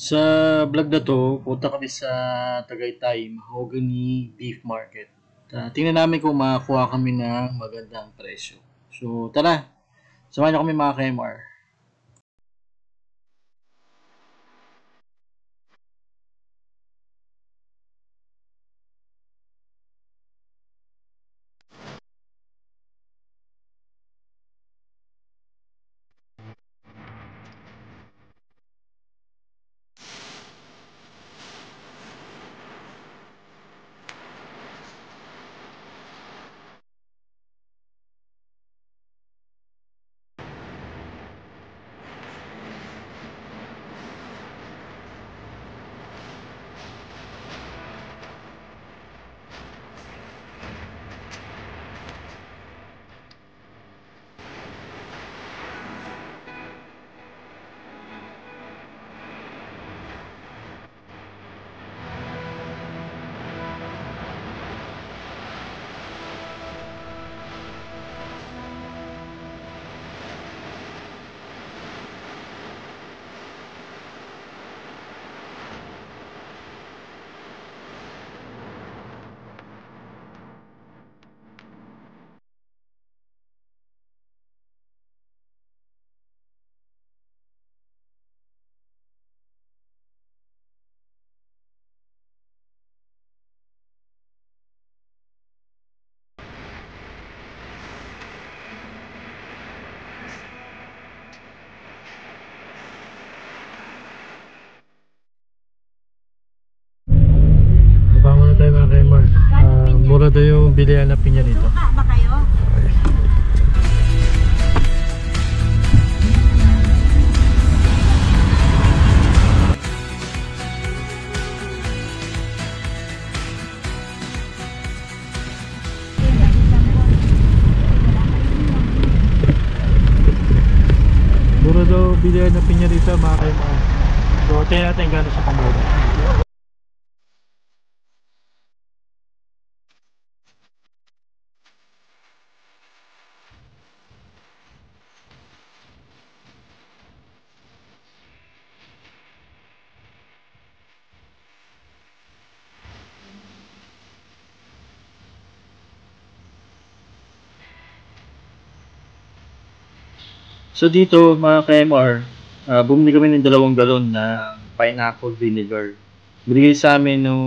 Sa vlog na to, punta kami sa Tagaytay, Mahogany Beef Market. Tingnan namin kung makakuha kami ng magandang presyo. So tara, samahan niyo kami mga KMR. Baba muna tayo mga KMR. Mura daw yung bilihan na pinya dito. Suka ba kayo? Mura daw bilihan na pinya dito mga KMR. So tingnan natin gano'n siya kamura. So dito mga KMR, bumili kami ng 2 galon na pineapple vinegar. Binigay sa amin nung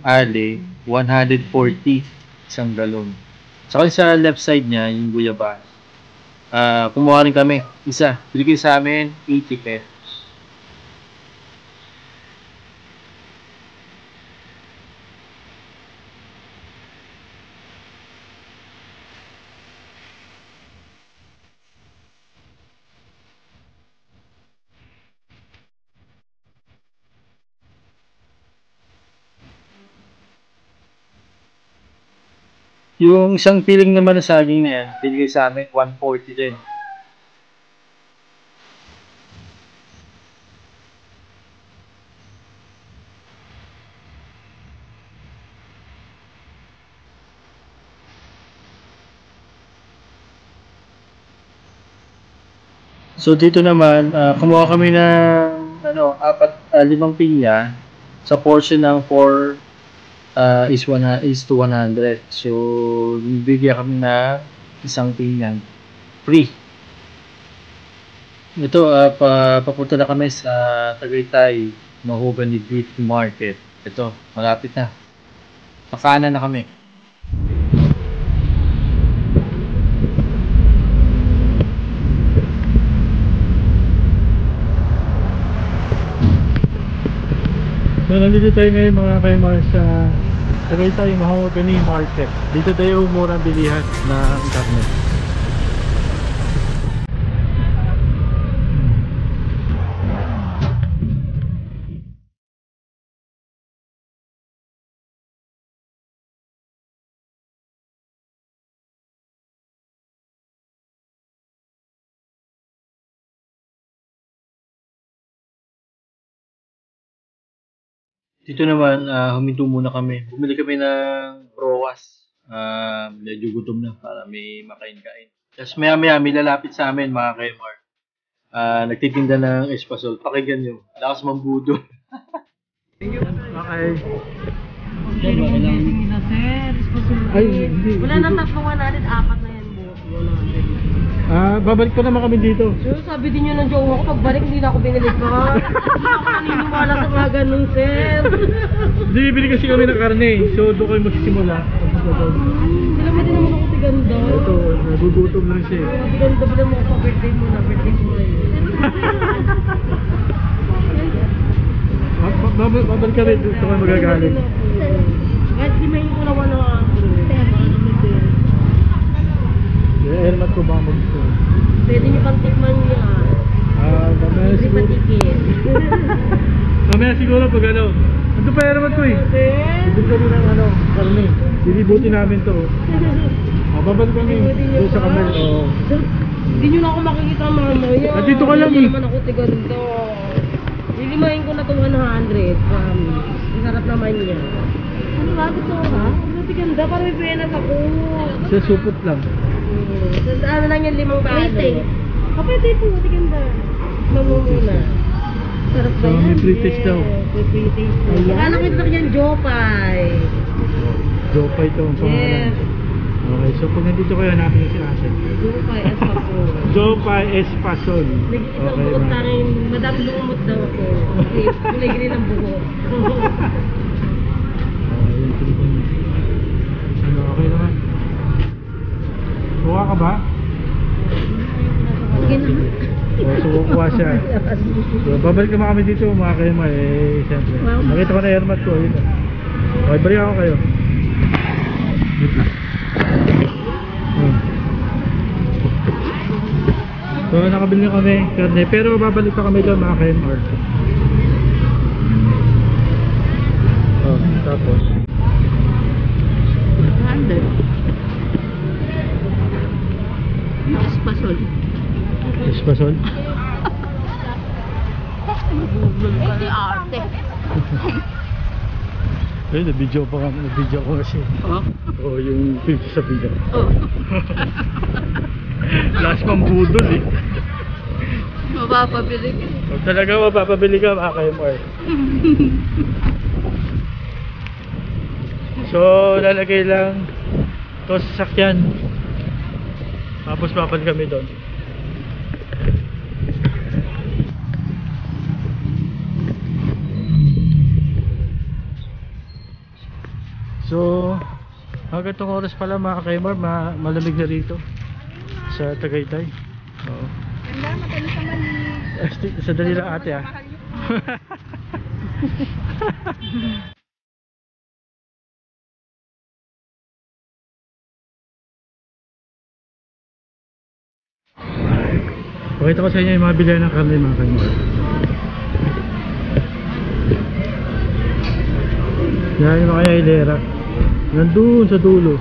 Ali, 140 isang galon. Saka sa left side niya, yung guyabas. Kumuha rin kami, isa. Binigay sa amin 80 pesos. Yung isang piling naman na saging na yan, binigay sa amin 140 din. So dito naman, kumuha kami ng 5 pinya sa portion ng 4 is to 100. So bibigyan kami na isang pinya free. Ito, papunta na kami sa Tagaytay, Mahogany Beef Market. Ito, malapit na. Pakanan na kami. So nandito tayo ngayon mga KMR sa Tagaytay Mahogany Market. Dito tayo murang bilihan ng karne. Dito naman, huminto muna kami. Bumili kami ng prowas. Medyo gutom na para may makain-kain. Tapos maya-maya may lalapit sa amin mga KMR. Nagtitinda ng espasol. Pakinggan nyo. Lakas mambudo. Okay. Pero mo busy na sir. Ay, hindi. Wala nang tatlong 100, apat na yan buo. 100. Babalik pa naman kami dito. Sir, sabi din yun ng jowa ko, pagbalik hindi na ako binalik ka. Hindi ako naniniwala sa mga ganun, sir. Hindi, bibili kasi kami ng karne. So, doon kayo magsisimula. Bilang mo din naman ako tiganda. Ito, nagugutom lang siya. Tiganda, bilang mo ako pa birthday mo na. Birthday mo ngayon. Babalik kami doon sa kayo magagaling. Kahit di may ko na 100. Helmet ko ba mag-gusto? Pwede niyo pang tikman niya. Mamaya Hindi siguro. patikit. Mamaya siguro pag ano. Ito pa helmet ko eh. Ibig kami ng karne. Dilibuti namin to. Babalik kami doon sa kamel. Hindi nyo na ako makikita mamaya. Nandito ka lang Hindi eh. naman ako tiganda. Lilimahin ko na ito 100. Isarap naman niya. Ano ba? Gusto mo ha? Ano tiganda? Parang may penas ako. Sa supot lang. Ano lang yung 5 paano? Kapwede po, tiganda. Mamumuna. Sarap ba So, yan? may pre-taste daw. May pre-taste daw. Akala ko ito yan, Jopay. Jopay ito ang pangalan. Yes. Okay, so pag nandito kayo, hanapin niyo si Russell. Jopay, as pa po. Jopay Espasol. Nag-isang buhok sa akin, madam lumot daw ako. Kasi kulay green ang buhok. Yung telepon niya. Ano, okay naman? Kuha ka ba? Sige na. So, kukuha siya. So, babalik naman kami dito, mga kayo, siyempre. Nakita ko na helmet ko, yun. Okay, balik ako kayo. Wait lang. So, nakabili na kami karne, pero babalik pa kami doon, mga KMR. Tapos 100. Espasol. Espasol. Ay, arte. Ayun, na-video pa kami, na-video ko kasi. Oo, yung picture sa video. Last pang budol eh. Mapapabili ka. Pag talaga mapapabili ka, mga KMR. So, lalagay lang ito sa sasakyan. Tapos babalik kami doon. So, hanggang itong oras pala mga KMR, malamig na rito sa Tagaytay. Oo. Ganda, matalis naman ni... Sadali lang ate ah. Pakita ko sa inyo yung mga bilihan ng karne mga KMR. Yan yung mga hilera. Nandun sa dulo.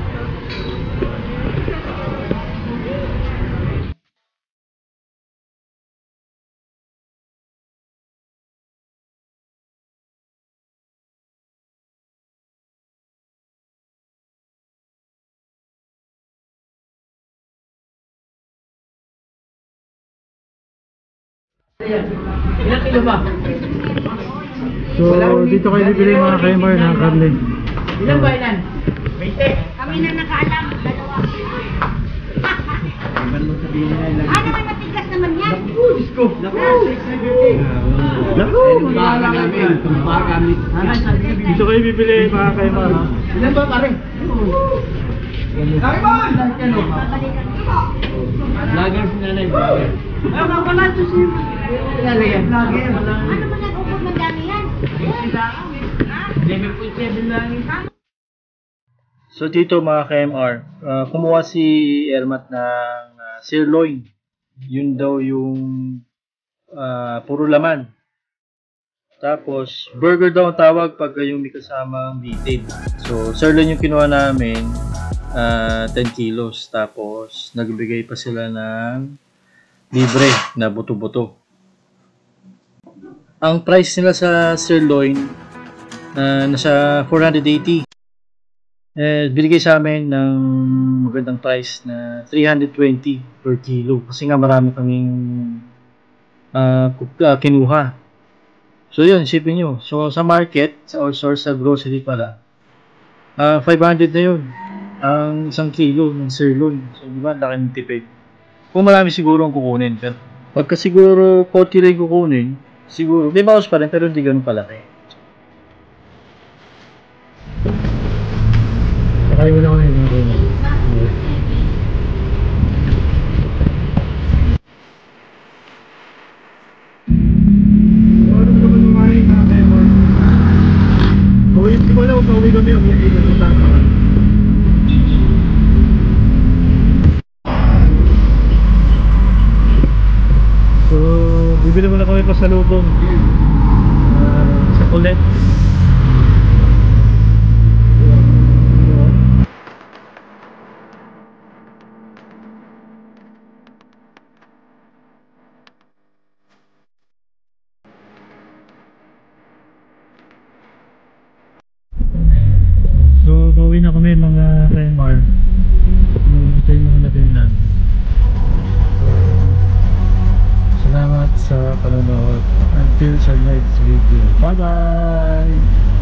Ilang kilo ba? So, dito kayo bibili mga KMR ng karne. Ilan ba ilan? 20. Kami na nakaalam, dalawa. Ah, naman matigas naman yan. Naku! Dito kayo bibili mga KMR. Ilan ba pare? Vlogger si nanay, vlogger. Ano pala ito si... Vlogger. Ano man nag-upod ng dami yan? 11.7 lang. So dito mga KMR, kumuha si Ermat ng sirloin. Yun daw yung puro laman. Tapos burger daw ang tawag pag yung may kasamang bitid. So sirloin yung kinuha namin, 10 kilos. Tapos nagbigay pa sila ng libre na buto-buto. Ang price nila sa sirloin nasa 480. Binigay sa amin ng magandang price na 320 per kilo kasi nga marami kaming kinuha. So yun, shipping nyo. So sa market or sa grocery pala, 500 na yun ang isang kilo ng sirloin. So di ba, laki ng tipid. Kung marami siguro ang kukunin, pero pagka siguro konti rin kukunin, siguro, may bawas pa rin pero hindi ganun kalaki. Kaya mo na ako yun. Ano naman kumain na kayo? Hindi ko alam kung pauwi kami ang hindi na tama. So, bibili muna kami pa sa lubong. Sa kulit. So, pauwi na kami mga Remar. Ito yung mga natindan. Salamat sa panonood. Until sa next video. Bye-bye!